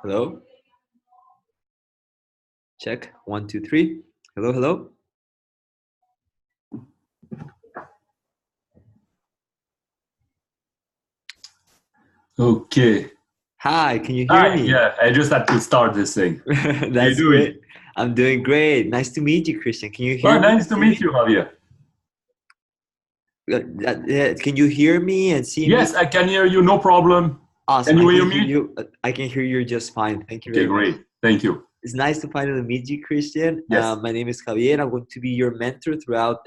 Hello? Check. 1, 2, 3. Hello, hello? Okay. Hi, can you hear Hi. me? Yeah, I just had to start this thing. How you That's doing? great. I'm doing great. Nice to meet you, Christian. Can you Well, hear me nice and to see meet me? you, Javier. Can you hear me and see me? Yes, I can hear you. No problem. Awesome. Can I you can hear hear me? you. I can hear you just fine. Thank you Okay, very much. great. Thank you. It's nice to finally meet you, Christian. Yes. My name is Javier. I'm going to be your mentor throughout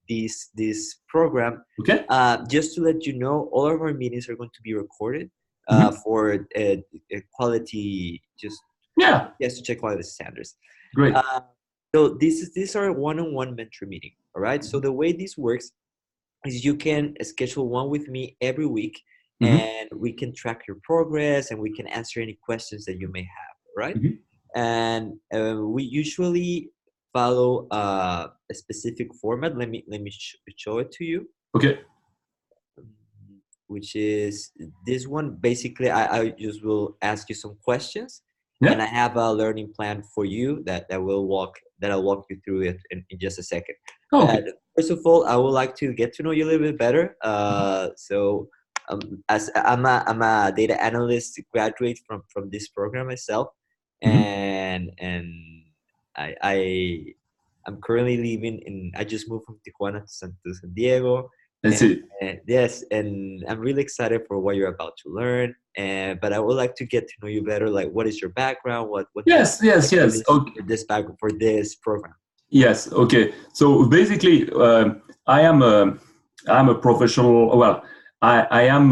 this program. Okay. Just to let you know, all of our meetings are going to be recorded Mhm. for quality, just Yeah, yes, to check quality standards. great. Uh, so these are a one-on-one mentor meeting. All right. So the way this works is you can schedule one with me every week, Hmm. and we can track your progress and we can answer any questions that you may have. All right. Hmm. And we usually follow a specific format. Let me show it to you, Okay. um, which is this one. Basically, I just will ask you some questions, and Yeah. I have a learning plan for you that I'll walk you through it in just a second. Oh, But okay. first of all, I would like to get to know you a little bit better. So as I'm a data analyst graduate from this program myself, Hmm. and I'm currently living in. I just moved from Tijuana to San Diego, That's and it. yes, and I'm really excited for what you're about to learn. And but I would like to get to know you better. Like, what is your background? What you Yes, yes, like for yes. this Okay. for this program? Yes. Okay. So basically, I am a professional. Well, I am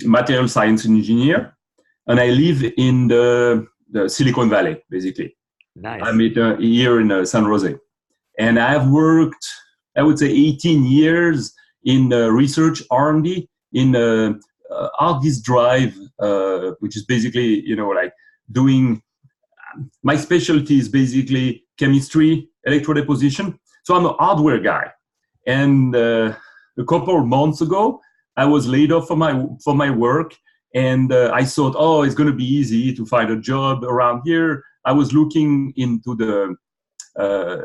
material science engineer, and I live in the Silicon Valley, basically. I'm Nice. here in San Jose, and I've worked, I would say, 18 years in research R&D in hard disk drive, which is basically, like doing. My specialty is basically chemistry, electrodeposition. So I'm a hardware guy, and a couple of months ago, I was laid off for my work, and I thought, oh, it's going to be easy to find a job around here. I was looking into the uh,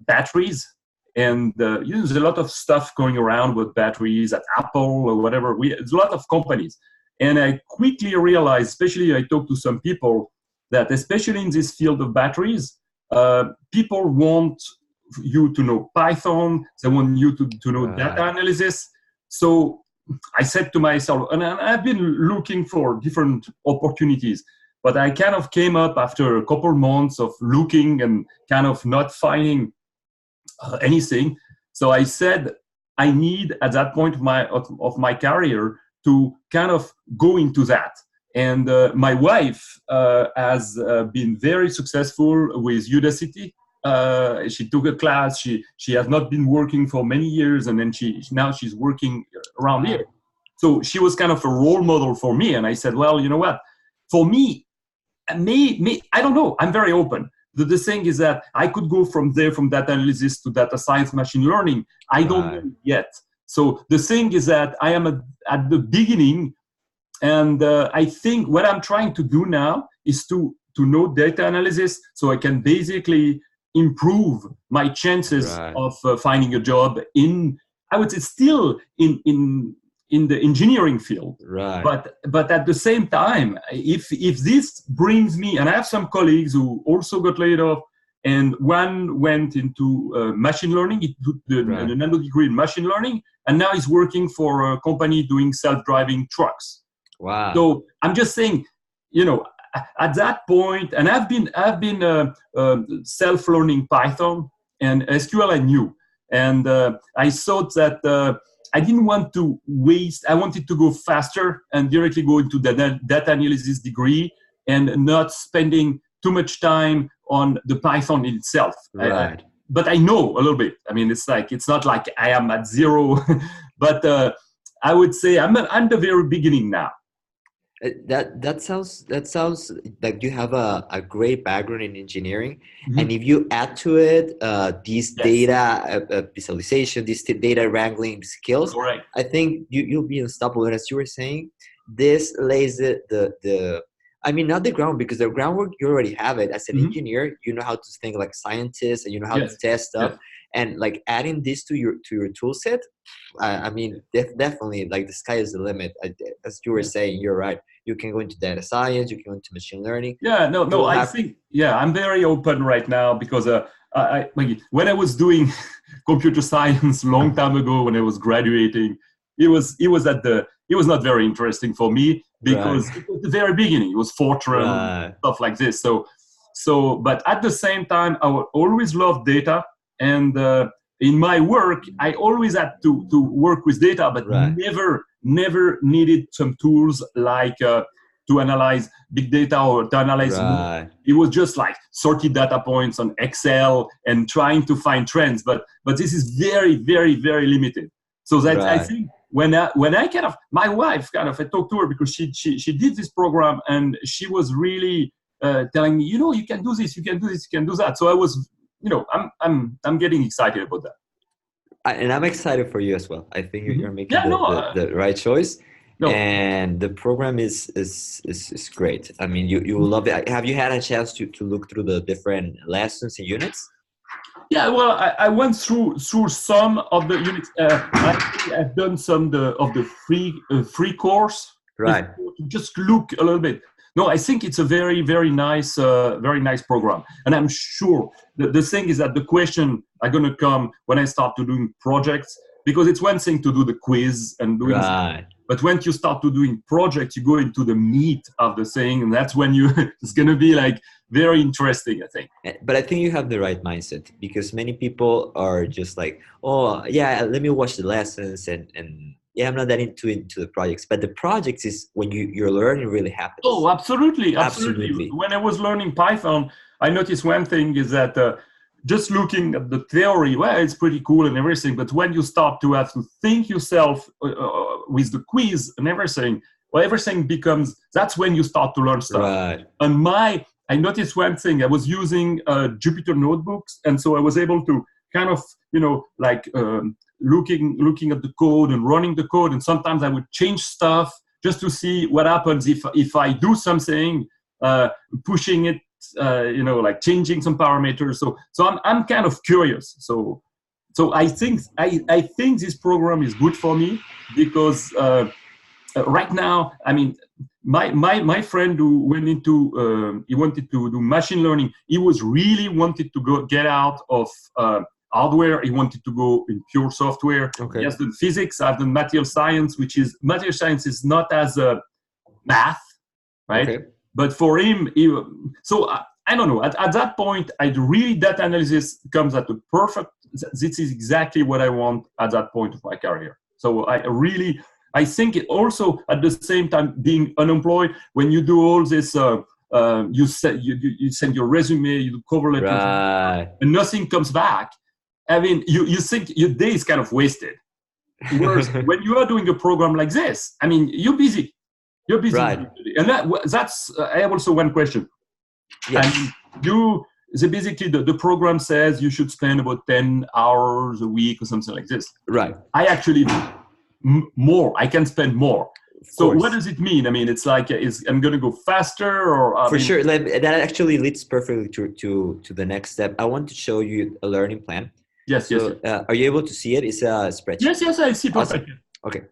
batteries, and there's a lot of stuff going around with batteries at Apple or whatever. There's a lot of companies, and I quickly realized, especially I talked to some people, that especially in this field of batteries, people want you to know Python. They want you to know data Right. analysis. So I said to myself, and I've been looking for different opportunities, but I kind of came up after a couple months of looking and kind of not finding anything. So I said, I need at that point of my career to kind of go into that. And my wife has been very successful with Udacity. She took a class. She has not been working for many years, and then now she's working around here. Wow. So she was kind of a role model for me. And I said, well, you know what? For me, I don't know. I'm very open. The thing is that I could go from there, from data analysis to data science, machine learning. I don't know Right. yet. So the thing is that I am at the beginning, and I think what I'm trying to do now is to know data analysis, so I can basically improve my chances Right. of finding a job in, I would say, still in the engineering field. Right. But at the same time, if this brings me, and I have some colleagues who also got laid off, and one went into machine learning, he took the Right. nano degree in machine learning, and now he's working for a company doing self-driving trucks. Wow. So I'm just saying, you know, at that point, and I've been self-learning Python and SQL. I knew, and I thought that I didn't want to waste. I wanted to go faster and directly go into the data analysis degree, and not spending too much time on the Python itself. Right. But I know a little bit. I mean, it's not like I am at zero, but I would say I'm the very beginning now. That sounds like you have a great background in engineering, and Mhm. if you add to it these Yes, data visualization, these data wrangling skills, correct. I think you'll be unstoppable. And as you were saying, this lays the I mean, not the ground, because the groundwork you already have it as an Mhm. engineer. You know how to think like scientist, and you know how to Yes, test stuff. yes, And like adding this to your tool set, I mean, definitely, like the sky is the limit. As you were yeah. saying, you're right. You can go into data science. You can go into machine learning. Yeah, no, You no. will I have think, yeah, I'm very open right now because like, when I was doing computer science long time ago when I was graduating, it was not very interesting for me right, because it was the very beginning. It was Fortran right, stuff like this. But at the same time, I would always love data, and in my work, I always had to work with data, but right, never needed some tools like to analyze big data or to analyze. right, It was just like 30 data points on Excel and trying to find trends. But this is very limited. So that I right. think when I kind of, my wife kind of, I talked to her because she did this program and she was really telling me, you can do this, you can do this, you can do that. So I was, I'm getting excited about that. And I'm excited for you as well. I think you're making Yeah, no, the right choice, no. and the program is great. I mean, you will love it. Have you had a chance to look through the different lessons and units? Yeah, well, I went through some of the units. I've done some of the free course Right, before to just look a little bit. No, I think it's a very nice program, and I'm sure the thing is that the question are going to come when I start to doing projects, because it's one thing to do the quiz and doing, right. but when you start to doing projects, you go into the meat of the thing, and that's when you it's going to be like very interesting, I think. But I think you have the right mindset, because many people are just like, oh yeah, let me watch the lessons, and yeah, I'm not that into the projects. But the projects is when your learning really Oh, happens. absolutely, absolutely. Absolutely. When I was learning Python, I noticed one thing is that just looking at the theory, well, it's pretty cool and everything. But when you start to have to think yourself with the quiz and everything, well, everything becomes, that's when you start to learn stuff. Right. And I noticed one thing. I was using Jupyter notebooks, and so I was able to kind of, like looking at the code and running the code. And sometimes I would change stuff just to see what happens if I do something, pushing it, like changing some parameters. So I'm kind of curious. So I think this program is good for me because right now, I mean, my friend who went into he wanted to do machine learning. He was really wanted to get out of hardware. He wanted to go in pure software. He Okay. has done physics. I've done material science, which is material science is not as math, right? Okay. But for him, so I don't know. At that point, I really data analysis comes at the perfect. This is exactly what I want at that point of my career. So I think it also at the same time being unemployed when you do all this. You send your resume, you do cover letters, Right. and nothing comes back. I mean, you think your day is kind of wasted. Whereas when you are doing a program like this, I mean, you're busy. You're busy. Right. And that's, I have also one question. I mean, Yes. basically the program says you should spend about 10 hours a week or something like this. Right. I actually, more, I can spend more. Of So what course. does it mean? I mean, it's like, I'm going to go faster or, I For mean, sure. That actually leads perfectly to the next step. I want to show you a learning plan. yes. So, are you able to see it? It's a spreadsheet. Yes, I see Awesome. perfectly. Okay.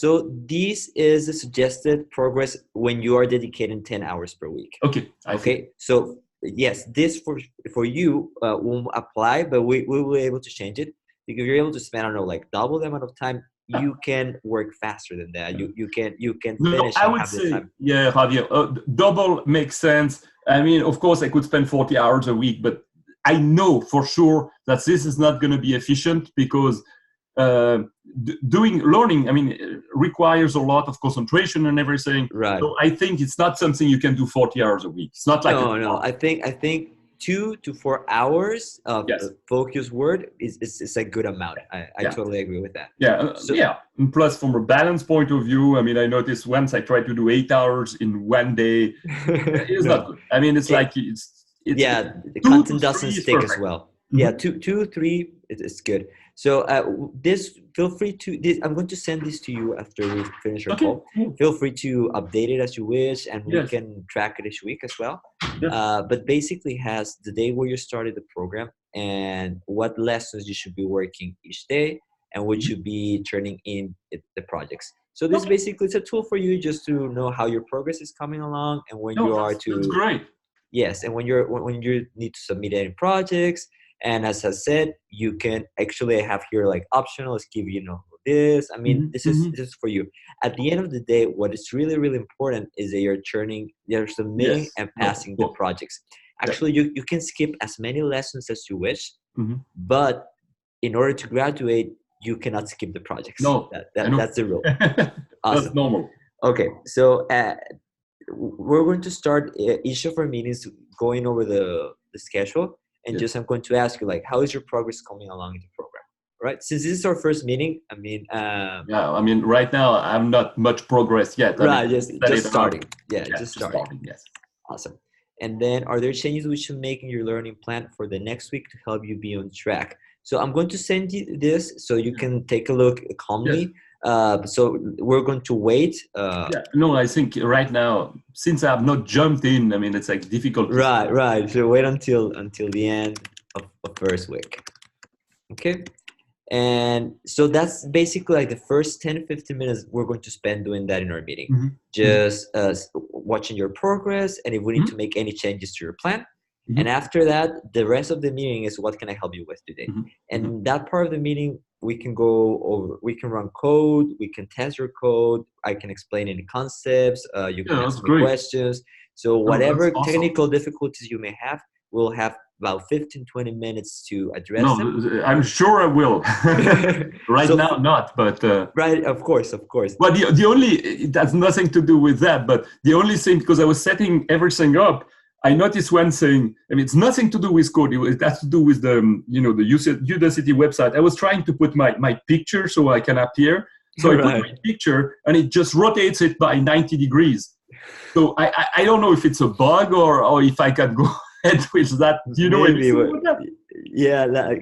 So this is the suggested progress when you are dedicating 10 hours per week. Okay, I see. Okay. So yes, this for you won't apply, but we will be able to change it, because you're able to spend, I don't know, like double the amount of time. Yeah. You can work faster than that. You can No, finish I in would half the say, time. yeah, Javier, double makes sense. I mean, of course, I could spend 40 hours a week, but I know for sure that this is not going to be efficient because uh, doing learning, I mean, it requires a lot of concentration and everything. Right. So I think it's not something you can do 40 hours a week. It's not like a No. job. I think 2 to 4 hours of Yes. focus word is a good amount. I Yeah. totally agree with that. Yeah, So yeah. And plus, from a balance point of view, I mean, I noticed once I tried to do 8 hours in one day, it's not no, good. I mean, it's it, like it's yeah, the two to content doesn't three is stick as perfect. well. Yeah, Mhm. two, 3 it's good. So this, feel free to this. I'm going to send this to you after we finish our Okay. call. Cool. Feel free to update it as you wish, and we Yes. can track it each week as well. Yes. But basically, has the day where you started the program and what lessons you should be working each day, and what should be turning in the projects. So this Okay. basically is a tool for you just to know how your progress is coming along and when No, you are that's to. great. Yes, and when you need to submit any projects, and as I said, you can actually have here like optional. Let's give this. I mean, Mm-hmm. Mm-hmm. this is for you. At the end of the day, what is really important is that you're submitting Yes. and No. passing the Well, projects. yeah. Actually, you can skip as many lessons as you wish, Mm-hmm. but in order to graduate, you cannot skip the projects. No, I know. That's the rule. That's Awesome. normal. Okay, so we're going to start each of our meetings going over the schedule, and Yes. just I'm going to ask you like, how is your progress coming along in the program? Right, since this is our first meeting, I mean, Yeah, I mean, right now I'm not much progress yet. I right, mean, set just it up. starting. Yeah, Yeah, just just starting. starting. Yes. Awesome. And then, are there changes we should make in your learning plan for the next week to help you be on track? So I'm going to send you this so you can take a look calmly. Yes. So we're going to wait. Yeah. No, I think right now, since I've not jumped in, I mean, it's like difficult to say. Right. So wait until the end of first week. Okay. And so that's basically like the first 10-15 minutes we're going to spend doing that in our meeting. Mm-hmm. Just watching your progress, and if we need to make any changes to your plan. Mm-hmm. And after that, the rest of the meeting is what can I help you with today. Mm-hmm. And that part of the meeting, we can go over, we can run code, we can test your code, I can explain any concepts, you can ask me great. questions. So whatever technical difficulties you may have, we'll have about 15-20 minutes to address them. I'm sure I will. Right So, now, not, but right, of course. But the only, it has nothing to do with that. But the only thing, because I was setting everything up, I noticed one thing. I mean, it's nothing to do with code. It has to do with the Udacity website. I was trying to put my picture so I can appear. So I put my picture, and it just rotates it by 90 degrees. So I don't know if it's a bug or if I can go ahead with that. Do you know anything about that? Yeah, like,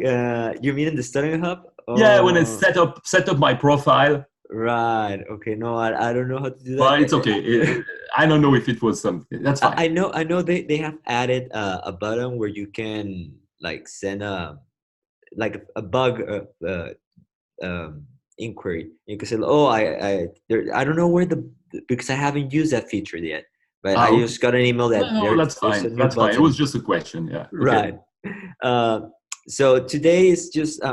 you mean in the Studying Hub? Yeah, when I set up my profile. Right. Okay. No, I don't know how to do that. But it's okay. I don't know if it was something. That's fine. I know they have added a button where you can like send a bug inquiry. You can say, oh, I don't know where because I haven't used that feature yet. But I just got an email that that's fine. That's fine. It was just a question. Yeah. Right. So today is just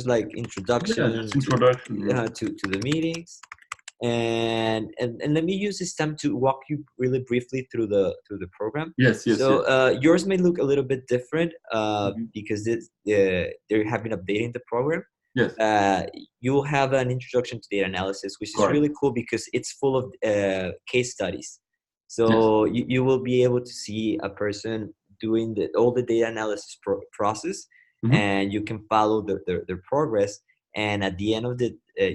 like introduction, to the meetings, and let me use this time to walk you really briefly through the program. Yes. So yours may look a little bit different because they have been updating the program. Yes. You will have an introduction to data analysis, which is really cool because it's full of case studies. So you will be able to see a person doing all the data analysis process, and you can follow their progress. And at the end of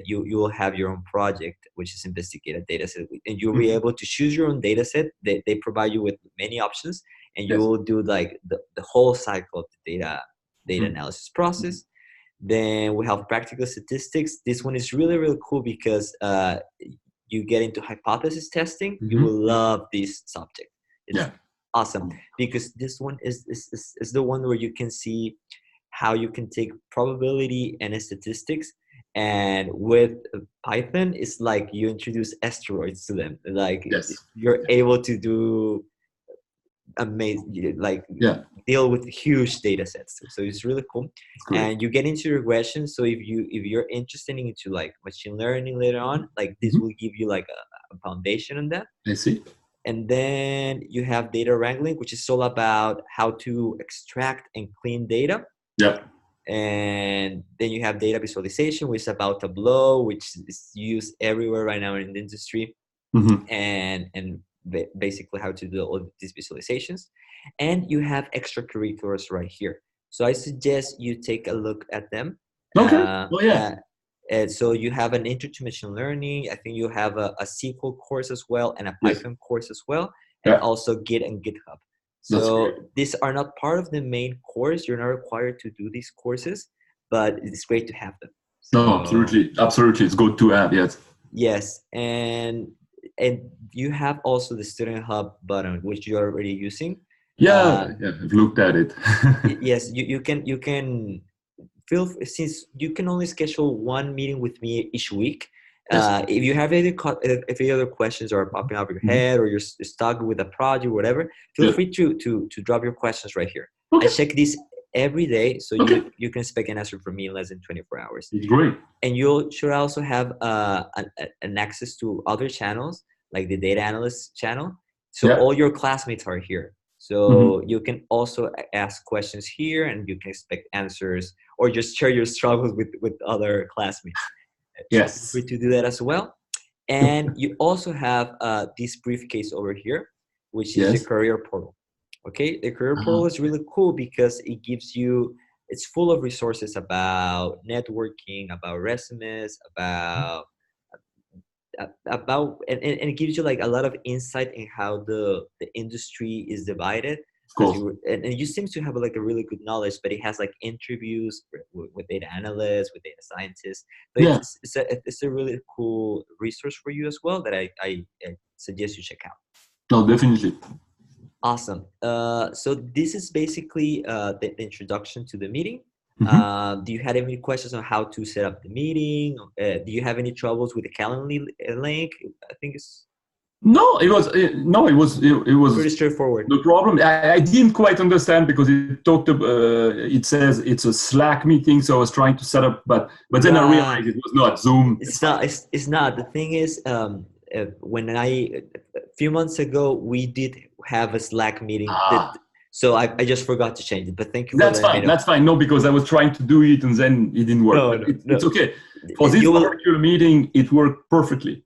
you will have your own project, which is investigate a data set, and you'll be able to choose your own data set. They provide you with many options, and you will do like the whole cycle of the data analysis process. Then we have practical statistics. This one is really cool because you get into hypothesis testing. You will love this subject. It's awesome because this one is the one where you can see how you can take probability and statistics, and with Python, it's like you introduce asteroids to them. Like you're able to do amazing, like deal with huge data sets. So it's really cool. And you get into regression. So if you're interested into like machine learning later on, like this will give you like a foundation on that. I see. And then you have data wrangling, which is all about how to extract and clean data. Yep. And then you have data visualization, which is about Tableau, which is used everywhere right now in the industry. And basically how to do all of these visualizations. And you have extracurriculars right here. So I suggest you take a look at them. Okay. And so you have an intro to machine learning. I think you have a SQL course as well, and a Python course as well, and also Git and GitHub. So these are not part of the main course. You're not required to do these courses, but it's great to have them. No, absolutely, absolutely, it's good to have. Yes. Yes, and you have also the Student Hub button, which you're already using. Yeah, I've looked at it. Yes, you can since you can only schedule one meeting with me each week. Yes. If you have if any other questions are popping up your head, or you're stuck with a project or whatever, feel free to drop your questions right here. Okay. I check this every day, so you can expect an answer from me in less than 24 hours. It's great. And you should also have an access to other channels, like the data analyst channel. So all your classmates are here. So you can also ask questions here, and you can expect answers, or just share your struggles with other classmates. Yes. Feel free to do that as well. And you also have this briefcase over here, which is the career portal. Okay, the career portal is really cool because it gives you, it's full of resources about networking, about resumes, about and it gives you like a lot of insight in how the industry is divided. And you seem to have like a really good knowledge, but it has like interviews with data analysts, with data scientists. So it's a really cool resource for you as well that I suggest you check out. No, definitely. Awesome. So this is basically the introduction to the meeting. Do you have any questions on how to set up the meeting? Do you have any troubles with the Calendly link? I think it's it was pretty straightforward. The problem I didn't quite understand because it says it's a Slack meeting, so I was trying to set up, but then I realized it was not Zoom. It's not. The thing is, when a few months ago we did have a Slack meeting. So I just forgot to change it, but thank you. That's fine. That's fine. No, because I was trying to do it and then it didn't work. It's okay. For this particular meeting, it worked perfectly.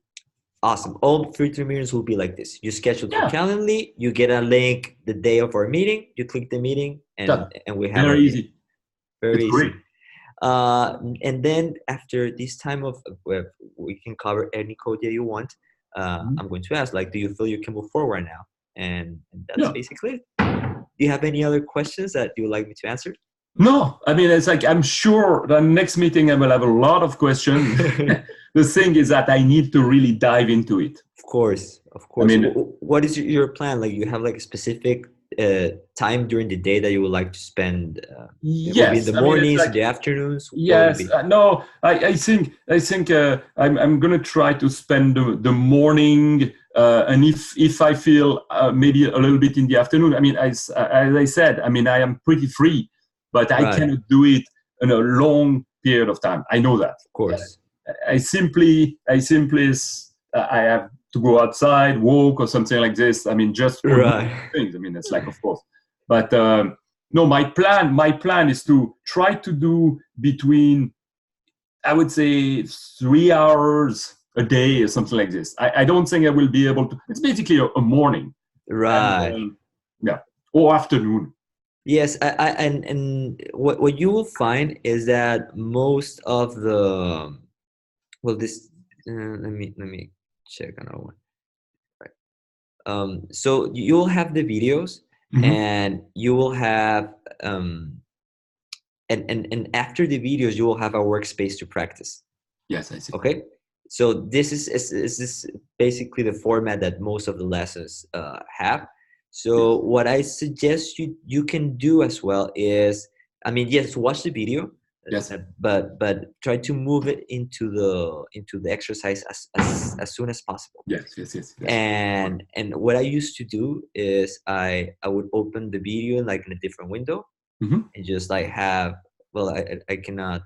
Awesome. All future meetings will be like this. You schedule for Calendly, you get a link the day of our meeting, you click the meeting, and we have very easy. Very easy. Great. And then after this time of we can cover any code that you want. I'm going to ask, like, do you feel you can move forward now? And that's basically it. Do you have any other questions that you would like me to answer? No, I mean, it's like, I'm sure the next meeting I will have a lot of questions. The thing is that I need to really dive into it. Of course. I mean, what is your plan? Like, you have like a specific time during the day that you would like to spend? Yes. In the mornings, in the afternoons? Yes. No, I think I'm going to try to spend the morning. And if I feel maybe a little bit in the afternoon, I mean, as I said, I mean, I am pretty free, but I cannot do it in a long period of time. I know that. Of course. I simply I have to go outside, walk, or something like this. I mean, just things. I mean, it's like, of course. But no, my plan is to try to do between, I would say, 3 hours a day or something like this. I don't think I will be able to. It's basically a morning, right? Or afternoon. Yes, and what you will find is that most of the let me check another one. Right. So you'll have the videos, and you will have and after the videos you will have a workspace to practice. Yes, I see. Okay. So this is basically the format that most of the lessons have. So what I suggest you can do as well is, I mean, yes, watch the video, but try to move it into the exercise as soon as possible. Yes. And what I used to do is I would open the video in a different window, and just like have, well, I cannot.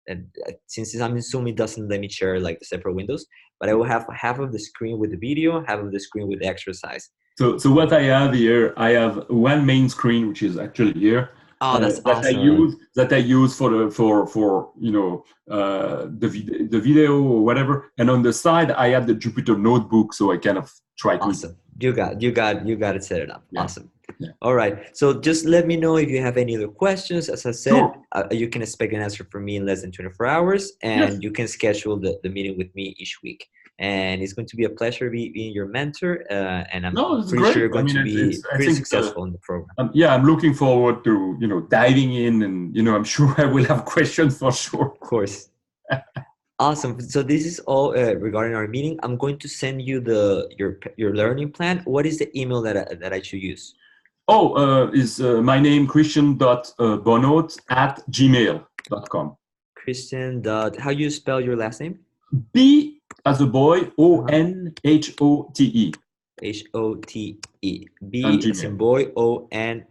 And since I'm in Zoom, it doesn't let me share like the separate windows, but I will have half of the screen with the video, half of the screen with the exercise. So what I have here, I have one main screen, which is actually here. Oh, that's awesome. That I use for the video or whatever, and on the side I have the Jupyter notebook, so I kind of try to. Awesome. You got it set it up. Yeah. Awesome. Yeah. All right. So just let me know if you have any other questions. As I said, you can expect an answer from me in less than 24 hours, and you can schedule the meeting with me each week. and it's going to be a pleasure being your mentor. And I'm No, it's pretty great. sure you're going I mean, to be I pretty think successful in the program. yeah, I'm looking forward to diving in, and I'm sure I will have questions for sure. Of course. Awesome. So this is all regarding our meeting. I'm going to send you your learning plan. What is the email that I should use? Oh, is my name christian.bonot@gmail.com. Christian. How you spell your last name? B as a boy, O-N-H-O-T-E. H-O-T-E. And B as in Gmail. boy, O-N-H-O-T-E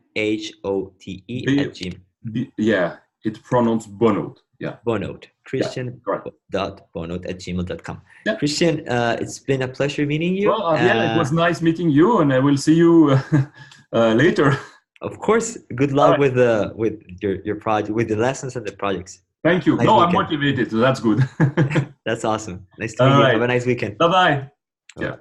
at Gmail. Yeah, it's pronounced Bonot. Yeah. Bonot. Christian.bonot@gmail.com. Yeah. Christian, it's been a pleasure meeting you. Well, yeah, it was nice meeting you, and I will see you later. Of course. Good luck with your project, with the lessons and the projects. Thank you. Nice I'm weekend. motivated, so that's good. That's awesome. Nice to meet you. Have a nice weekend. Bye-bye. Yeah.